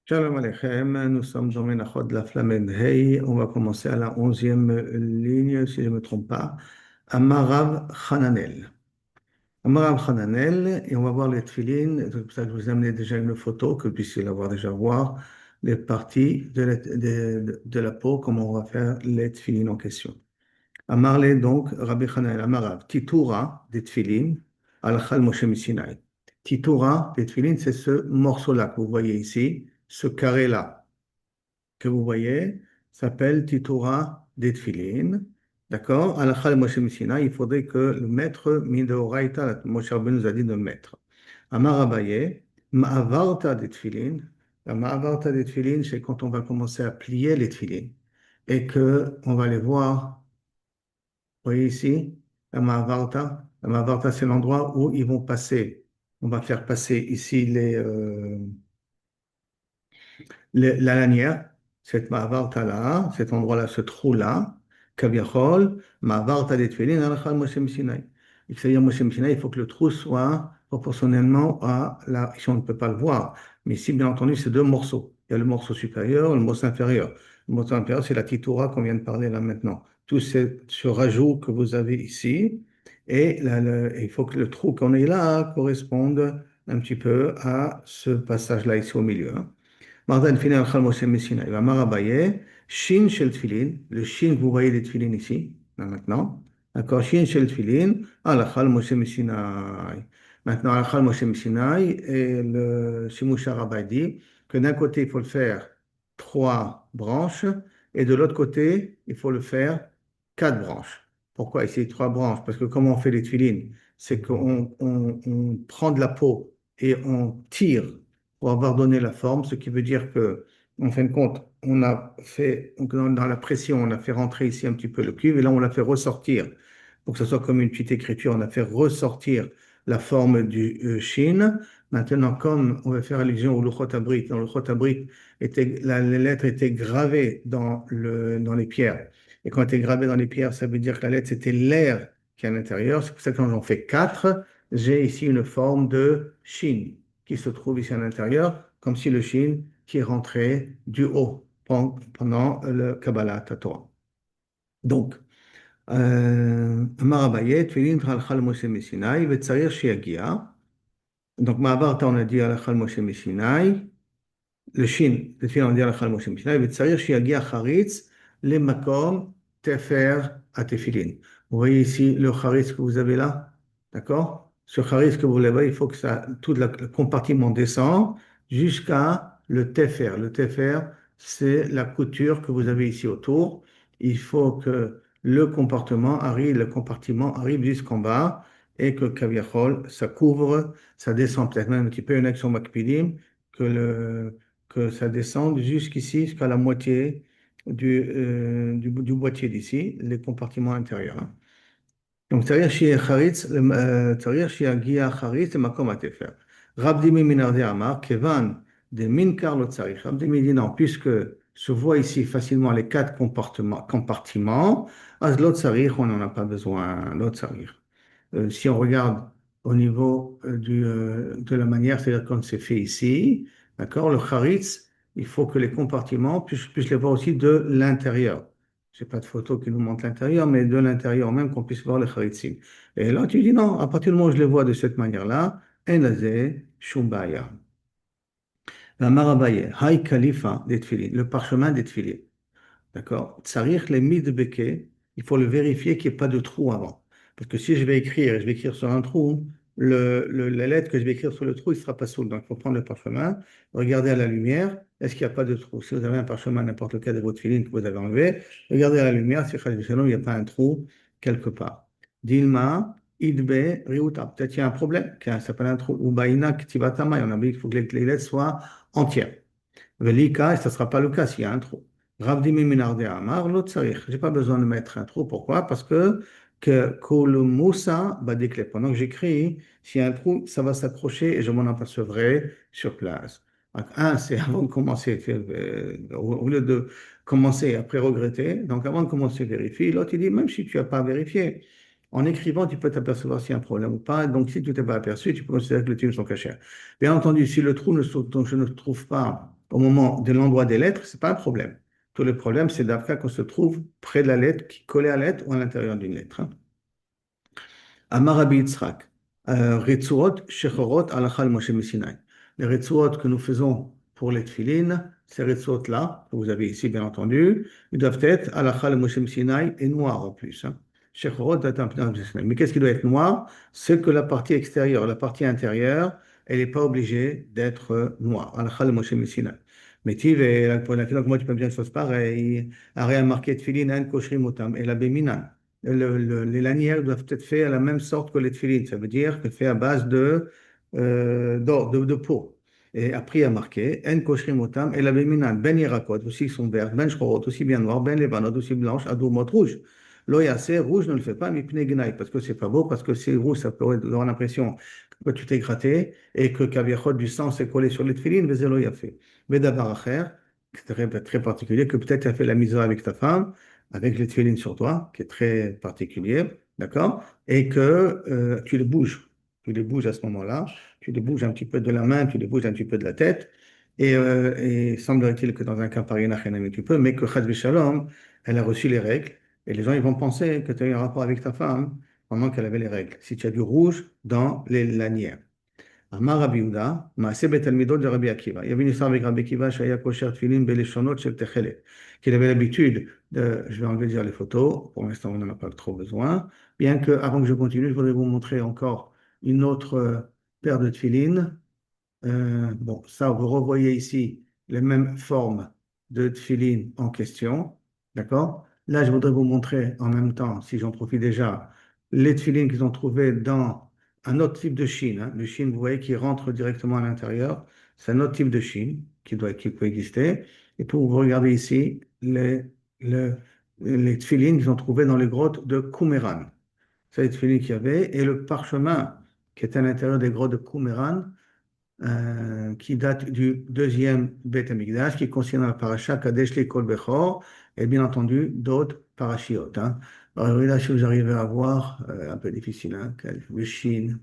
Shalom Aleichem, nous sommes dans Menachot de la Flamme Hey. On va commencer à la 11e ligne, si je ne me trompe pas. Amarav Hananel. Amarav Hananel, et on va voir les tefilines. C'est pour ça que je vous ai amené déjà une photo, que vous puissiez l'avoir déjà voir, les parties de la peau, comment on va faire les tefilines en question. Amarle donc, Rabbi Hananel, Amarav, Titura des tefilines, Al-Khal Moshe Missinai. Titura des tefilines, c'est ce morceau-là que vous voyez ici, ce carré-là que vous voyez s'appelle Titura des Tfilin. D'accord? Alachal Moshe Messina, il faudrait que le maître Midoraita, Moshe Rabbeinu nous a dit de mettre. Amar Abaye, Ma'avarta des Tfilin. La Ma'avarta des Tfilin, c'est quand on va commencer à plier les Tfilin et que on va les voir. Vous voyez ici, la Ma'avarta. La Ma'avarta, c'est l'endroit où ils vont passer. On va faire passer ici la lanière, cette Ma'avarta-là, cet endroit-là, ce trou-là, Kaviachol, Ma'avarta des Tfilin, Alachal Moshe Missinai. C'est-à-dire, Moshe Missinai, il faut que le trou soit proportionnellement à la. Ici, on ne peut pas le voir, mais ici, bien entendu, c'est deux morceaux. Il y a le morceau supérieur et le morceau inférieur. Le morceau inférieur, c'est la Titura qu'on vient de parler là maintenant. Tout ce rajout que vous avez ici, et il faut que le trou qu'on ait là corresponde un petit peu à ce passage-là ici au milieu, hein. Mardan Finin al Moshe Messina. Il va Marabaye, Shin Shel Tfilin, le Shin que vous voyez les Tfilin ici, là maintenant. D'accord, Shin Shel Tfilin, Alachal Moshe Messinai. Maintenant, Alachal Moshe Messinai, et le Shimusha Rabba dit que d'un côté, il faut le faire trois branches, et de l'autre côté, il faut le faire quatre branches. Pourquoi ici trois branches? Parce que comment on fait les Tfilin? C'est qu'on prend de la peau et on tire pour avoir donné la forme, ce qui veut dire que, en fin de compte, on a fait, donc dans la pression, on a fait rentrer ici un petit peu le cuivre et là, on l'a fait ressortir. Pour que ce soit comme une petite écriture, on a fait ressortir la forme du shin. Maintenant, comme on va faire allusion au Luchot Abrit, dans le Luchot Abrit, les lettres étaient gravées dans les pierres. Et quand elles étaient gravées dans les pierres, ça veut dire que la lettre, c'était l'air qui est à l'intérieur. C'est pour ça que quand j'en fais quatre, j'ai ici une forme de shin qui se trouve ici à l'intérieur, comme si le Shin qui est rentré du haut pendant le Kabbalah Torah. Donc, Marabayet, Tfilin, Tralchal Moshe Messinai, Vetsarir Shiagia. Donc, Ma'abarta, on a dit Alachal Moshe Messinai. Le Shin, le Tfilin, on dit Alachal Moshe Messinai. Vetsarir Shiagia Charitz, les Makom, Tefer, Atefilin. Vous voyez ici le Charitz que vous avez là? D'accord? Ce charisme que vous voulez, il faut que tout le compartiment descend jusqu'à le tefer. Le tefer, c'est la couture que vous avez ici autour. Il faut que le compartiment arrive jusqu'en bas et que Kaviachol, ça couvre, ça descend peut-être même un petit peu une action Makpidim, que ça descende jusqu'ici, jusqu'à la moitié du boîtier d'ici, les compartiments intérieurs, hein. Donc, צריך שיהיה חריץ, צריך שיגיע חריץ למקום התפר. רב דימי מנרדי אמר, כיוון דמין קר לא צריך. רב דימי dit non, puisque se voit ici facilement les quatre compartiments, אז לא צריך, on n'en a pas besoin, לא צריך. Si on regarde au niveau de la manière, c'est-à-dire comme c'est fait ici, d'accord, le charitz, il faut que les compartiments puissent les voir aussi de l'intérieur. Je n'ai pas de photo qui nous montre l'intérieur, mais de l'intérieur même qu'on puisse voir les charitzim. Et là, tu dis non, à partir du moment où je les vois de cette manière-là, en lazé, shumbaya. La marabaye, hay khalifa des tfilin, le parchemin des tfilin. D'accord? Tsarir les midbeke, il faut le vérifier qu'il n'y ait pas de trou avant. Parce que si je vais écrire, et je vais écrire sur un trou, la lettre que je vais écrire sur le trou, il ne sera pas saoul. Donc, il faut prendre le parchemin, regarder à la lumière, est-ce qu'il n'y a pas de trou? Si vous avez un parchemin, n'importe lequel de votre filine que vous avez enlevé, regardez à la lumière, si il n'y a pas un trou quelque part. Dilma, idbe, riuta. Peut-être qu'il y a un problème, qu'il s'appelle un trou. Ou baina, ktivatama. On a dit qu'il faut que les lettres soient entières. Velika, et ce ne sera pas le cas s'il y a un trou. Rabdimi minarde amar, l'autre sarich. Je n'ai pas besoin de mettre un trou. Pourquoi? Parce que le moussa badikle. Pendant que j'écris, s'il y a un trou, ça va s'accrocher et je m'en apercevrai sur place. Donc, un, c'est avant de commencer, au lieu de commencer et après regretter. Donc, avant de commencer, vérifie. L'autre, il dit, même si tu n'as pas vérifié, en écrivant, tu peux t'apercevoir s'il y a un problème ou pas. Donc, si tu ne t'es pas aperçu, tu peux considérer que les tuiles sont cachées. Bien entendu, si le trou dont je ne trouve pas au moment de l'endroit des lettres, c'est pas un problème. Tout le problème, c'est d'après qu'on se trouve près de la lettre, qui collée à la lettre ou à l'intérieur d'une lettre. Hein. Amar Rabbi Yitzhak, Retsuot Shechorot Alachal Moshe Messinaï. Les Retsuot que nous faisons pour les tefilines, ces Retsuot-là, que vous avez ici bien entendu, ils doivent être Alachal Moshe Messinaï et noirs en plus. Hein. Shechorot Datam Pnei Moshe Messinaï. Mais qu'est-ce qui doit être noir? C'est que la partie extérieure, la partie intérieure, elle n'est pas obligée d'être noire. Alachal Moshe Messinaï. Mais tu veux, pour la moi, tu peux me dire une chose pareille. Arrêt marqué tefilin, en koshrim otam, et la béminan les lanières doivent être faites à la même sorte que les tefilines. Ça veut dire que fait à base d'or, de peau. Et après, il y a marqué, En koshrim otam, et la béminan, ben yirakot, aussi sont vertes, ben shchorot, aussi bien noires, ben levanot, aussi blanches, adoumot, rouges. Lo yassé, rouge ne le fait pas, mais pnei gnaï, parce que c'est pas beau, parce que c'est rouge, ça peut avoir l'impression que tu t'es gratté et que kaviachot du sang s'est collé sur les tefilines, mais c'est lo yassé. Mais d'abord, acher, très, très particulier, que peut-être tu as fait la misère avec ta femme, avec les tefilines sur toi, qui est très particulier, d'accord? Et que tu les bouges. Tu les bouges à ce moment-là. Tu les bouges un petit peu de la main, tu les bouges un petit peu de la tête. Et semblerait-il que dans un cas pareil, un petit peu, mais que Chaz Shalom, elle a reçu les règles. Et les gens, ils vont penser que tu as eu un rapport avec ta femme pendant qu'elle avait les règles. Si tu as du rouge dans les lanières. Amar Rabbi Yehuda, Maaseh Betalmidot de Rabbi Akiva. Il y avait une histoire avec Rabbi Akiva, Shaya Kosher Tfilin Beleshonot Shel Techelet, qu'il avait l'habitude de, je vais enlever dire les photos, pour l'instant on n'en a pas trop besoin, bien que, avant que je continue, je voudrais vous montrer encore une autre paire de tfilin. Bon, ça, vous revoyez ici les mêmes formes de tfilin en question, d'accord? Là, je voudrais vous montrer en même temps, si j'en profite déjà, les tfilin qu'ils ont trouvés dans un autre type de chine. Hein. Le chine, vous voyez, qui rentre directement à l'intérieur. C'est un autre type de chine qui peut exister. Et pour vous regarder ici, les tfilin qu'ils ont trouvés dans les grottes de Qumran. C'est les tfilin qu'il y avait. Et le parchemin qui est à l'intérieur des grottes de Qumran, qui date du deuxième Beth Amikdash, qui concerne la paracha Kadesh Kol Bechor, et bien entendu d'autres parachiotes. Hein. Alors là, si vous arrivez à voir, un peu difficile, hein, le Shin,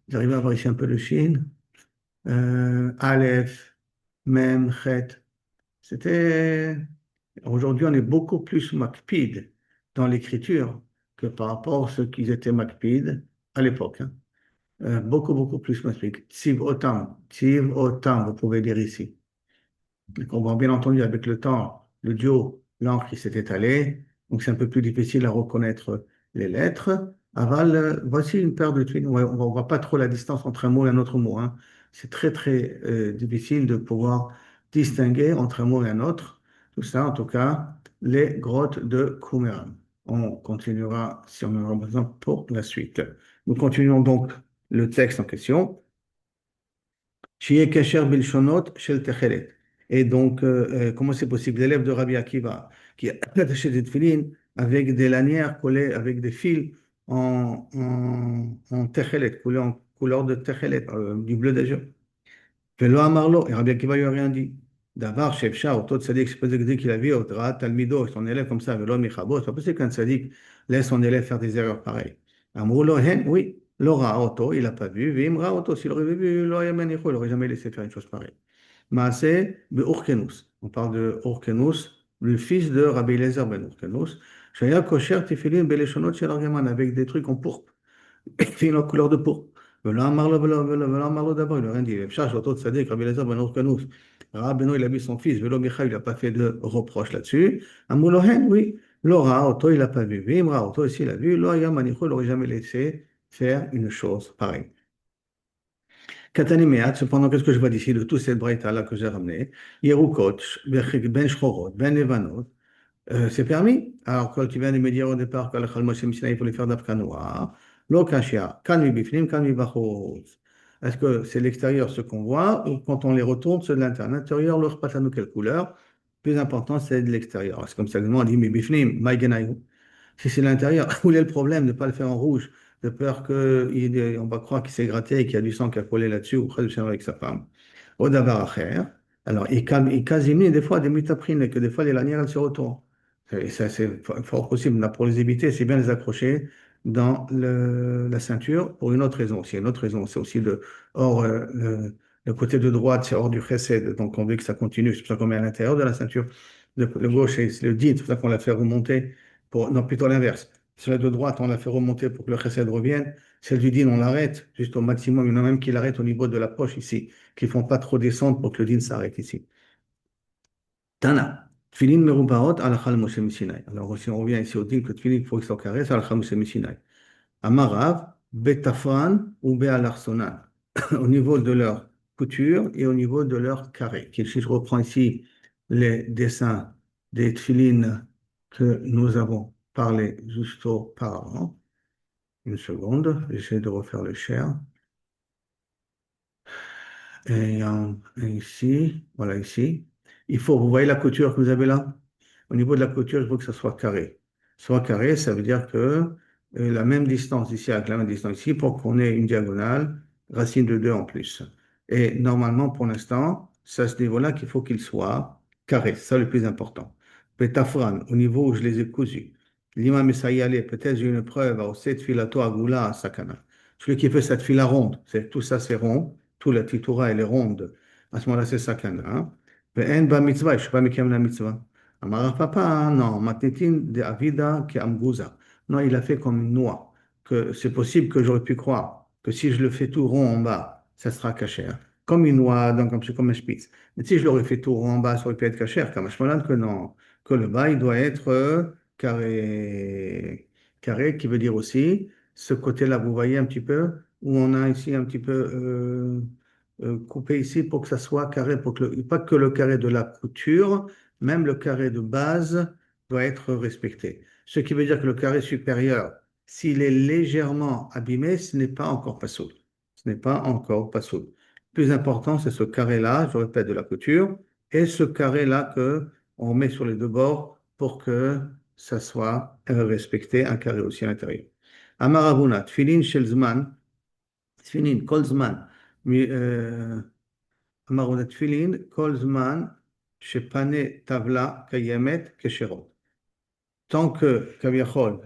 vous arrivez à voir ici un peu le Shin, Aleph, Mem, Chet. C'était. Aujourd'hui, on est beaucoup plus makpid dans l'écriture que par rapport à ceux qui étaient makpid à l'époque. Hein. Beaucoup, beaucoup plus magnifique. Tiv Otam, vous pouvez lire ici. Donc, on voit bien entendu avec le temps, le duo, l'encre qui s'est étalée, donc c'est un peu plus difficile à reconnaître les lettres. Aval, voici une paire de twins. On ne voit pas trop la distance entre un mot et un autre mot. Hein. C'est très, très difficile de pouvoir distinguer entre un mot et un autre. Tout ça, en tout cas, les grottes de Qumran. On continuera si on en a besoin pour la suite. Nous continuons donc le texte en question. Shiye Kesher Bilshonot Shel Techelet. Et donc, comment c'est possible? L'élève de Rabbi Akiva qui a attaché des tefilines avec des lanières collées avec des fils en Techelet, collés en couleur de Techelet, du bleu d'Égypte. ולא אמר לו, et Rabbi Akiva lui a rien dit. דבר שאפשר, אותו צדיק שפזק qu'il a vu, ראה תלמידו, son élève comme ça, ולא מכבו, c'est pas possible qu'un tzaddik laisse son élève faire des erreurs pareilles. אמרו לו, הן, oui, לא ראה אותו, il l'a pas vu, ואם ראה אותו, s'il aurait vu, לא היה מניחו, il aurait jamais laissé faire une chose pareille. מעשה באורקנוס, on parle de Orkenus, le fils de Rabbi Eliezer ben Orkenus, שהיה קושר תפילין בלשונות של ארגמן, avec des trucs en pourpre. في له couleur de peau. ולא אמר לו ולא אמר לו דבר, il n'a rien dit. אפשר שאותו צדיק, רבי אליעזר בן הורקנוס, ראה בנו, il a vu son fils, ולא מיכאל, il n'a pas fait de reproche là-dessus. אמרו לו, הן, oui, לא ראה אותו, il n'a pas vu. ואם ראה אותו, s'il a vu, לא היה מניחו, il n'aurait jamais laissé faire une chose pareille. Katani Meat, cependant, qu'est-ce que je vois d'ici de tous ces braïtas-là que j'ai ramenés? Yerukot, Ben Shchorot, Ben Levanot, c'est permis. Alors, quand tu viens de me dire au départ que le Moshe Mishnah, il faut les faire d'Afka noir, l'Okashia, kan mi bifnim, kan mi bachutz. Est-ce que c'est l'extérieur ce qu'on voit ou quand on les retourne, ceux de l'intérieur? L'intérieur, leur passe à nous quelle couleur? Plus important, c'est de l'extérieur. C'est comme ça que on dit mi bifnim, maïgenaïou. Si c'est l'intérieur, où est le problème de ne pas le faire en rouge, de peur qu'on va croire qu'il s'est gratté et qu'il y a du sang qui a collé là-dessus ou près de avec sa femme. Au davar acher, alors, il casimine des fois des mutaprines, que des fois les lanières elles se retournent. Et ça, c'est fort possible. Là, pour les éviter, c'est bien les accrocher dans la ceinture pour une autre raison. C'est une autre raison, c'est aussi de. Or, Le côté de droite, c'est hors du chesed, donc on veut que ça continue. C'est pour ça qu'on met à l'intérieur de la ceinture. Le gauche, c'est le din, c'est pour ça qu'on l'a fait remonter. Non, plutôt l'inverse. Celle de droite, on l'a fait remonter pour que le chesed revienne. Celle du din, on l'arrête juste au maximum. Il y en a même qui l'arrêtent au niveau de la poche ici, qui ne font pas trop descendre pour que le din s'arrête ici. Tana. Tfilin merubaot alachal Moshe Mishinai. Alors, si on revient ici au din, que tfilin, il faut qu'ils soient carrés, c'est alachal Moshe Mishinai. Amarav, betafran ou be'alarsonan. Au niveau de leur couture et au niveau de leur carré. Si je reprends ici les dessins des tfilines que nous avons parlé juste auparavant. Une seconde, j'essaie de refaire le share. Et ici, voilà ici. Vous voyez la couture que vous avez là? Au niveau de la couture, il faut que ça soit carré. Soit carré, ça veut dire que la même distance ici avec la même distance ici pour qu'on ait une diagonale, racine de 2 en plus. Et normalement, pour l'instant, c'est à ce niveau-là qu'il faut qu'il soit carré. C'est ça le plus important. Pétafran, au niveau où je les ai cousus. L'imam Essaïalé, peut-être j'ai une preuve, au set filato agula sakana. Celui qui fait cette fila ronde, tout ça c'est rond, tout la titura elle est ronde. À ce moment-là, c'est sakana. Hein. ואין בה מצווה, יש בה מקיים la mitzvah. אמר רב פאפא, non, מתניתין דאבידא כאמגוזה. Non, il a fait comme une noix, que c'est possible que j'aurais pu croire que si je le fais tout rond en bas, ça sera cachère. Comme une noix, donc comme un spitz. Mais si je l'aurais fait tout rond en bas, ça aurait pu être cachère, comme je me que non, que le bas, il doit être carré. Carré, qui veut dire aussi, ce côté-là, vous voyez un petit peu, où on a ici un petit peu coupé ici pour que ça soit carré, pas que le carré de la couture, même le carré de base doit être respecté. Ce qui veut dire que le carré supérieur, s'il est légèrement abîmé, ce n'est pas encore pasoul. Ce n'est pas encore pasoul. Le plus important, c'est ce carré-là, je répète, de la couture, et ce carré-là que on met sur les deux bords pour que ça soit respecté, un carré aussi à l'intérieur. Amaravuna, tfilin shel zman, tfilin kol zman, אמרנו תפילין כל זמן שפני טבלה קיימת כשרות. Tant que, Kaviachol,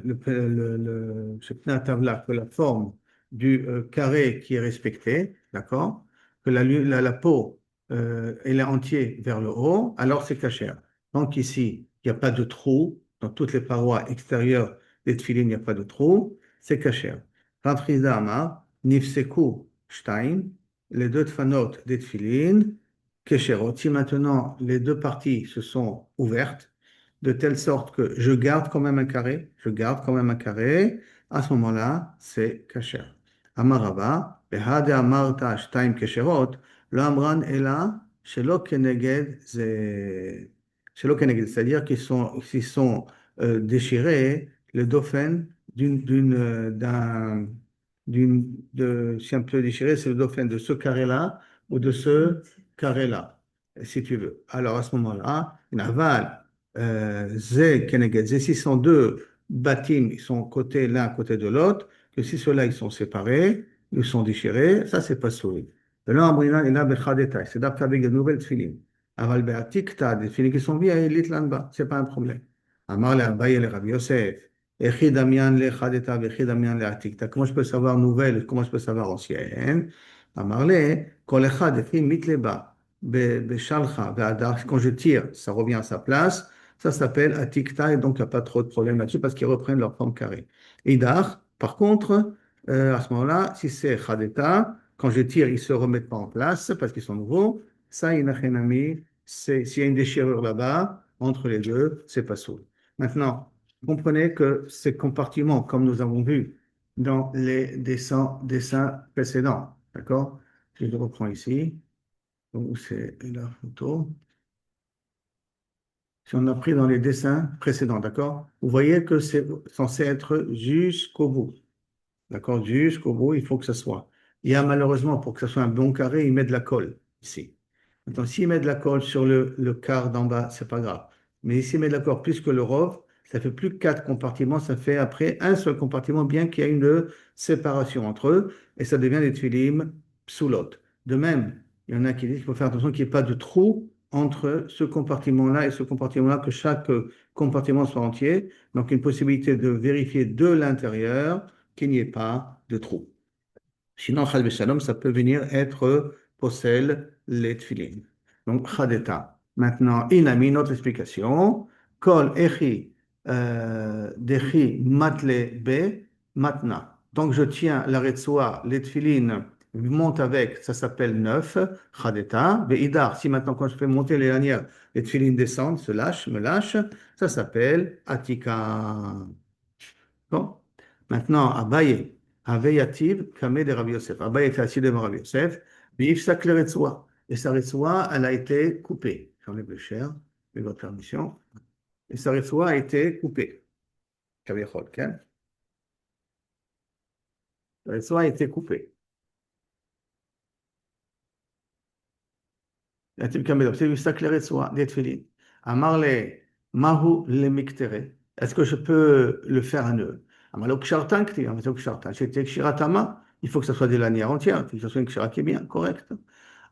ce tavla, que la forme du carré qui est respectée, d'accord, que la peau elle est entière vers le haut, alors c'est cachère. Donc ici, il n'y a pas de trou, dans toutes les parois extérieures des tefilines, il n'y a pas de trou, c'est cachère. Rav Chizda Amar, Nifseku Shtaim, les deux tfanot des tefilines, kesherot. Si maintenant les deux parties se sont ouvertes, de telle sorte que je garde quand même un carré, à ce moment-là, c'est kasher. Amarava, behade amarta shtaim kesherot, lo amran ela, shelo keneged, c'est-à-dire qu'ils sont déchirés, le dauphin si on peut déchirer, c'est le dauphin de ce carré-là ou de ce carré-là, si tu veux. Alors à ce moment-là, une aval, Zé, Keneged, Zé, si sont deux bâtiments, ils sont côté l'un à côté de l'autre, que si ceux-là, ils sont séparés, ils sont déchirés, ça, c'est pas souris. De là, Amrina, il a bechad détail. C'est d'abord avec de nouvelles tefilines. Aval be'atik, t'as des tefilines qui sont vieilles, lit là-bas, c'est pas un problème. Amar le Abaye le Rabbi Yosef. Echid amian le chadeta, echid amian le atik. Comment je peux savoir nouvelle, comment je peux savoir ancienne? Amar le, kol echad, echi mitleba, beshalcha, be'adar, quand je tire, ça revient à sa place. Ça s'appelle atikta et donc il n'y a pas trop de problème là-dessus parce qu'ils reprennent leur forme carrée. Idar, par contre, à ce moment-là, si c'est chadeta, quand je tire, ils ne se remettent pas en place parce qu'ils sont nouveaux. Ça, inachenami, s'il y a une déchirure là-bas, entre les deux, c'est pas sourd. Maintenant, comprenez que ces compartiments, comme nous avons vu dans les dessins précédents, d'accord? Je le reprends ici. Donc, c'est la photo. Si on a pris dans les dessins précédents, d'accord? Vous voyez que c'est censé être jusqu'au bout. D'accord? Jusqu'au bout, il faut que ça soit. Il y a malheureusement, pour que ça soit un bon carré, il met de la colle ici. Maintenant, s'il met de la colle sur le quart d'en bas, c'est pas grave. Mais s'il met de la colle plus que le rove, ça fait plus que 4 compartiments, ça fait après un seul compartiment, bien qu'il y ait une séparation entre eux, et ça devient des tuilim psoulot. De même, il y en a qui disent qu'il faut faire attention qu'il n'y ait pas de trou entre ce compartiment-là et ce compartiment-là, que chaque compartiment soit entier. Donc, une possibilité de vérifier de l'intérieur qu'il n'y ait pas de trou. Sinon, Khalb Shalom, ça peut venir être possède les tefilin. Donc, chadeta. Maintenant, il a mis une autre explication. Kol echi dechi matle be matna. Donc, je tiens la retsoa, les tefilin montent avec, ça s'appelle neuf, chadeta. Beidar, si maintenant, quand je fais monter les lanières, les tefilin descendent, se lâchent, me lâchent, ça s'appelle atika. Bon. Maintenant, Abaye, Aveyativ, Kameh de Rabbi Yosef. Abaye était assis devant Rabbi Yosef, Vifsak le Retsoua. Et sa Retsoua, elle a été coupée. J'enlève le cher, avec votre permission. Et sa Retsoua a été coupée. Kavichol, ok? La Retsoua a été coupée. יתיב כמדו, c'est Vifsak le Retsoua, des Tfilin. Amarle, Mahu le Miktere. Est-ce que je peux le faire à nœud? Amarle, Kshartan, Kti, Amarle, Kshartan. C'était Kshiratama. Il faut que ce soit des lanières entières, il faut que ce soit une Kshira qui est bien, correcte.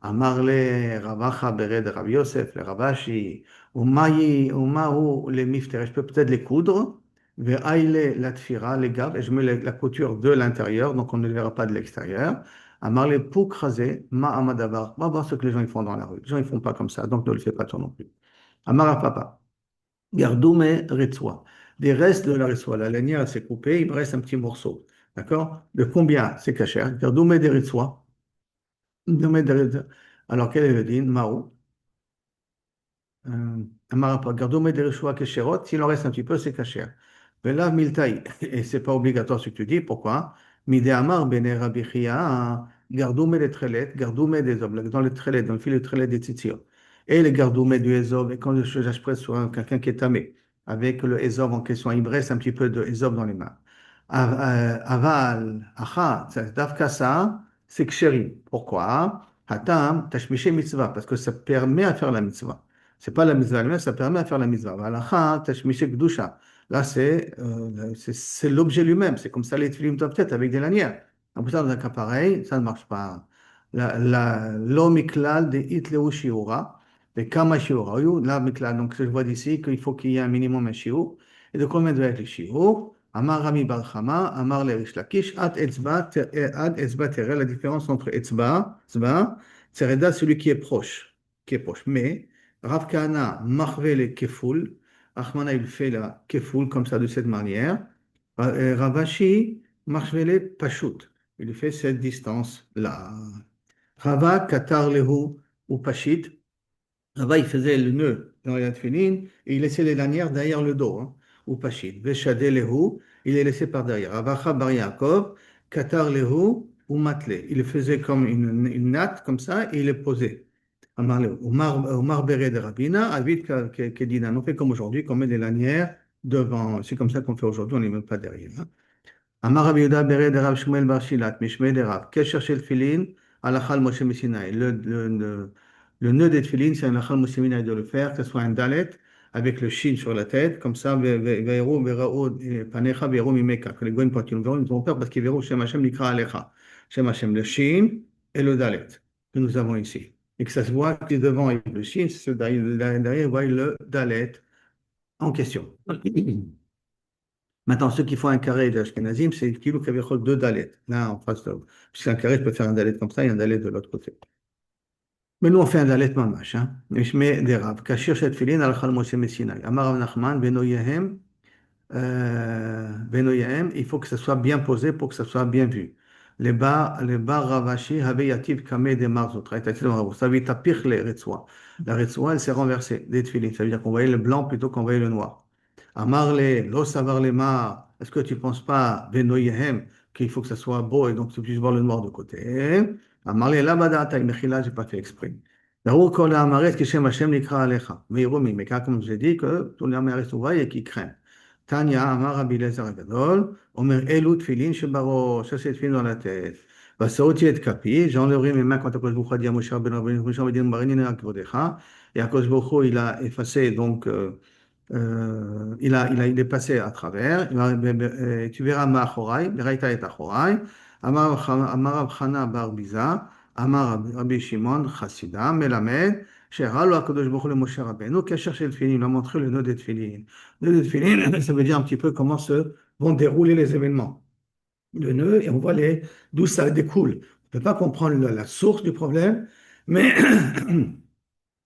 אמר לרבחה ברד רב יוסף, לרבשי, ומהו למפטר, je peux peut-être les coudre, ואיילה לתפירה, לגב, et je mets la couture de l'intérieur, donc on ne le verra pas de l'extérieur. אמר לפוק חזה, מה המדבר? On va voir ce que les gens ils font dans la rue. Les gens ils font pas comme ça, donc ne le fais pas toi non plus. אמר הפאפה, gardou me retsoi. Des restes de la retsoi, la lanière elle s'est coupée, il me reste un petit morceau. D'accord? De combien c'est caché? Gardou me des retsoi. Alors, quel est le din? Mao. Amarapa, gardome de Rishua Kesherot, s'il en reste un petit peu, c'est kasher. Mais là, miltaï, et c'est pas obligatoire ce que tu dis, pourquoi? Mide Amar bene Rabbi Chia, gardome des trellettes, gardome des hommes, dans les trellettes, dans le fil de trellettes des tzitzir. Et les gardome du Ezov, et quand j'expresse sur quelqu'un qui est tamé, avec le Ezov en question, il me reste un petit peu de Ezov dans les mains. Aval, Acha, Davkasa, c'est kshéri. Pourquoi? Hatam, Tashmiché mitzvah, parce que ça permet à faire la mitzvah. C'est pas la mitzvah elle-même, ça permet à faire la mitzvah. Valacha, tashmiché gdusha. Là, c'est l'objet lui-même. C'est comme ça les tefillim doivent être avec des lanières. Donc, ça, dans un cas pareil, ça ne marche pas. L'omiklal de itleu shiura, de kama shiura. Là, miklal. Donc, je vois d'ici qu'il faut qu'il y ait un minimum un shiur. Et de combien doit être le shiur? Amar Rami Bar Chama, Amar le Rish Lakish, ad etzba terel. La différence entre etzba, c'est celui qui est proche. Qui est proche. Mais, Rav Kahana, Marvele Kefoul, Achmana il fait la Kefoul comme ça de cette manière. Ravashi, Marvele Pashut, il fait cette distance-là. Rava Katar Lehu ou Pashit, Rava il faisait le nœud dans la tefilin et il laissait les lanières derrière le dos, hein, ou Pashit. Veshade Lehu, il les laissait par derrière. Ravacha Bar Yaakov, Katar Lehu ou Matle, il faisait comme une natte comme ça et il les posait. Omar Beret de Rabina, Avid Kedina. On fait comme aujourd'hui, qu'on met des lanières devant. C'est comme ça qu'on fait aujourd'hui, on ne les met pas derrière. Hein. Amar Rabbi Yehuda Beret de Rav Shmuel Bar Shilat, Mishmei de Rav. Quel chercher le filin? Alachal Moshe Messinaï. Le nœud des filines, c'est un Alachal Moshe Messinaï de le faire, que ce soit un dalet avec le shin sur la tête, comme ça, Ve'ero, Verao, Panecha, Ve'ero, Mimeka. Que les goyim, quand ils nous verront, ils vont peur parce qu'ils verront Shem Hashem Nikra Alecha. Shem Hashem, le shin et le dalet que nous avons ici. Et que ça se voit que devant il y a le shin, derrière, il voit le dalet en question. Maintenant, ceux qui font un carré de Ashkenazim, c'est le kilo qui avait deux dalets, là en face de. Puisqu'un carré, je peux faire un dalet comme ça et un dalet de l'autre côté. Mais nous, on fait un dalet mamash. Mishme des Rav. Kashir shet filin al chal Moshe Messinai. Amar Rav Nachman, Benoyehem, Benoyehem, il faut que ça soit bien posé pour que ça soit bien vu. Les bar Ravashi, Habe Yativ Kame de Marzot. Ça veut dire tapir les Retsua. La Retsua, elle s'est renversée, des tefilin. Ça veut dire qu'on voyait le blanc plutôt qu'on voyait le noir. Amarle, lo savar le mar. Est-ce que tu ne penses pas, Benoyehem, qu'il faut que ça soit beau et donc tu puisses voir le noir de côté? Amarle, la badata, mechila, j'ai pas fait exprès. D'abord, quand la amaret, que Shem Hashem nikra alecha. Mais comme je l'ai dit, que tout le amaret se voit et qui craint. Tanya, Amar Rabbi Lezer Gadol, Omer Elu Tfilin Shebaro, ça c'est tefilin dans la tête. Vasauti et Kapi, j'enlèverai mes mains quand Akash Boucha dit à Moshe Rabbeinu, Moshe Rabbeinu Marini Akvodecha, et Akash Boucha il a effacé, donc il est passé à travers, tu verras Ma'achorai, Beraita et Achorai, Amar Chana Bar Biza, Amar Rabbi Shimon Chassida, Melamed, Shera Akadosh Baruch Hu le Moshe Rabbeinu, qui a cherché le tefilin, il a montré le nœud des tefilin. Le nœud de tefilin, ça veut dire un petit peu comment se vont dérouler les événements. Le nœud, et on voit d'où ça découle. ne peux pas comprendre la source du problème, mais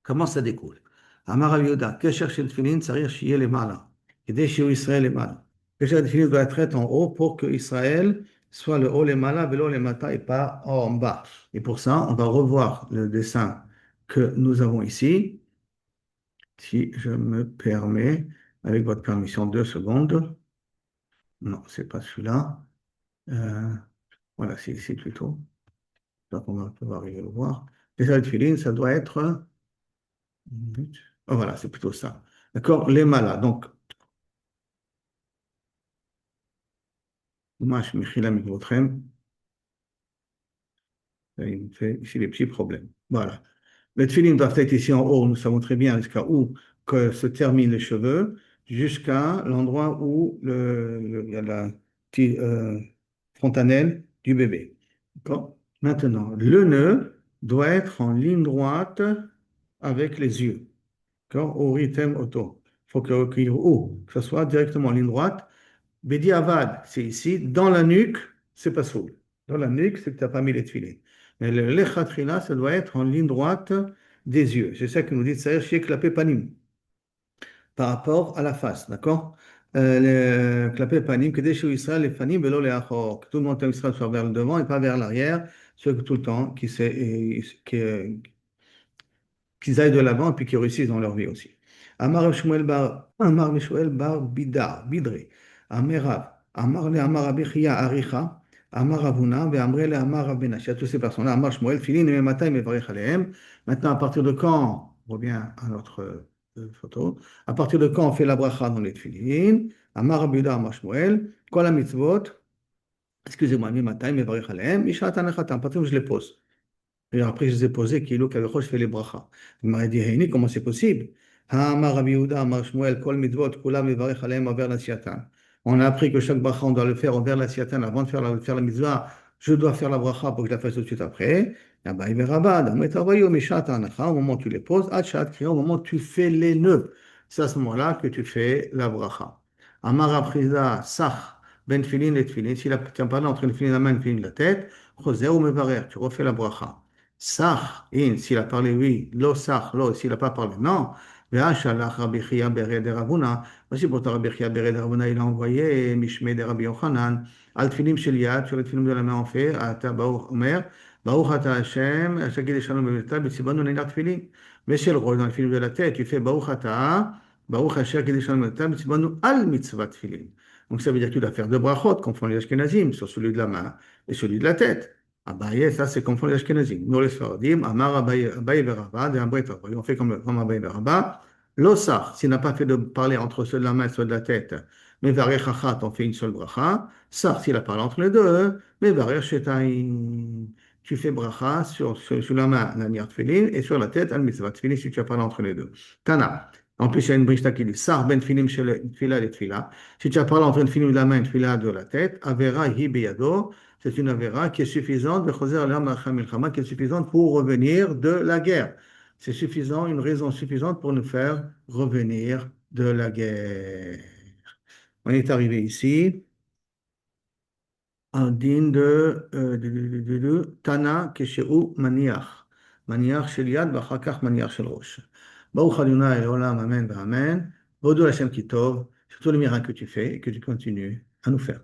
comment ça découle. Amar Rabbi Yehuda, Kesher shel tefillin tzarich shiye lemala, kedei shiyu Israël lemala. Kesher de tefillin doit être en haut pour que Israël soit le haut lemala, velo lemata et pas en bas. Et pour ça, on va revoir le dessin que nous avons ici, si je me permets, avec votre permission, 2 secondes. Non, c'est pas celui-là. Euh, voilà, c'est ici plutôt. Donc, on va pouvoir arriver à le voir. Kesher de tefillin, ça doit être. Oh, voilà, c'est plutôt ça. D'accord? Les malas. Donc, moi, je me suis là, il me fait ici les petits problèmes. Voilà. Les tefilines doivent être ici en haut, nous savons très bien jusqu'à où que se terminent les cheveux, jusqu'à l'endroit où il y a la petite fontanelle du bébé. D'accord? Maintenant, le nœud doit être en ligne droite avec les yeux. D'accord? Au rythme auto. Il faut que ce soit directement en ligne droite. Bedi Avad, c'est ici. Dans la nuque, c'est pas soul. Dans la nuque, c'est que tu n'as pas mis les filets. Mais le lechatrila, ça doit être en ligne droite des yeux. C'est ça que nous dit Tsaïr Sheikh Klapé Panim, par rapport à la face, d'accord? Klapé Panim, que chez Israël, les Panim, velo les achor. Que tout le monde en Israël soit vers le devant et pas vers l'arrière, ce que tout le temps, qu'ils aillent de l'avant et puis qu'ils réussissent dans leur vie aussi. Amar Mishmuel bar Bidar, Bidre, Amerav, Amar le Amar Abichia Aricha, Amar Avuna, et Amre le Amar Abenash. Il y a tous ces personnes-là, Amar Shmuel, Filin et Matai, Mevarech Alehem. Maintenant, à partir de quand, on revient à notre photo, à partir de quand on fait la bracha dans les Filin, Amar Abiuda, Amar Shmuel, Kol la mitzvot, excusez-moi, Matai, Mevarech Alehem, Mishat Anachata, à partir où je les pose. Et après, je les ai posés, Kilo Kavecho, je fais les brachas. Il m'a dit, Heini, comment c'est possible? Amar Rabbi Yehuda, Amar Shmuel, Kol Mitzvot, Kula Mevarech Aleim, Aver la Siatan. On a appris que chaque bracha, on doit le faire envers la Siatan avant de faire la mitzvah. Je dois faire la bracha pour que je la fasse tout de suite après. Là-bas, il verra pas. Dans Metavayo, Mishat Anacha, au moment où tu les poses, Achat Kriya, au moment où tu fais les nœuds. C'est à ce moment-là que tu fais la bracha. Amar Aprisa, Sach, Ben Filin et Filin. Si la, tu as parlé entre une filin la main et une filin la tête, Choser ou Mevarer, tu refais la bracha. Sach, in, s'il a parlé, oui. Lo sach, lo, s'il n'a pas parlé, non. Ve'ashalach Rabbi Chia bered de Ravuna. Voici pourtant Rabbi Chia bered de Ravuna, il a envoyé Mishmei de Rabbi Yochanan. Al tfilim shel yad, sur les tfilim de la main en fait, Ata Baruch Omer, Baruch Ata Hashem, Hashagid Shalom Bemetal, B'tzibanu Neinar tfilim. Mais chez le rôle, dans le film de la tête, tu fais Baruch Ata, Baruch Hashagid Shalom Bemetal, B'tzibanu al mitzvah tfilim. Donc ça veut dire que tu dois faire deux brachot, confondre les Ashkenazim, sur celui de la main et celui de la tête. Abaye, ça c'est confondre les Ashkenazim. Nous les Sfaradim, Amar Abaye Veraba, de Ambré on fait comme Abaye Veraba. L'osar, s'il n'a pas fait de parler entre ceux de la main et ceux de la tête, mais Varechachat, on fait une seule bracha. Sar, s'il a parlé entre les deux, mais Varechetain, tu fais bracha sur la main, la niat tfilin, et sur la tête, al mitzvah tfilin, si tu as parlé entre les deux. Tana. En plus, il y a une brishta qui dit Sar ben filim chez le tfila et tfila. Si tu as parlé entre une filim de la main et une tfila de la tête, Avera hi beyado, c'est une avera qui est suffisante, qui est suffisante pour revenir de la guerre. C'est suffisant, une raison suffisante pour nous faire revenir de la guerre. On est arrivé ici, un din Tana Kesheu Maniach. Maniach shel Yad, Bachakach Maniach shel Rosh. Baruch Adonai Olam, Amen, Amen. Vodou Hashem Kitov, sur tous les miracles que tu fais et que tu continues à nous faire.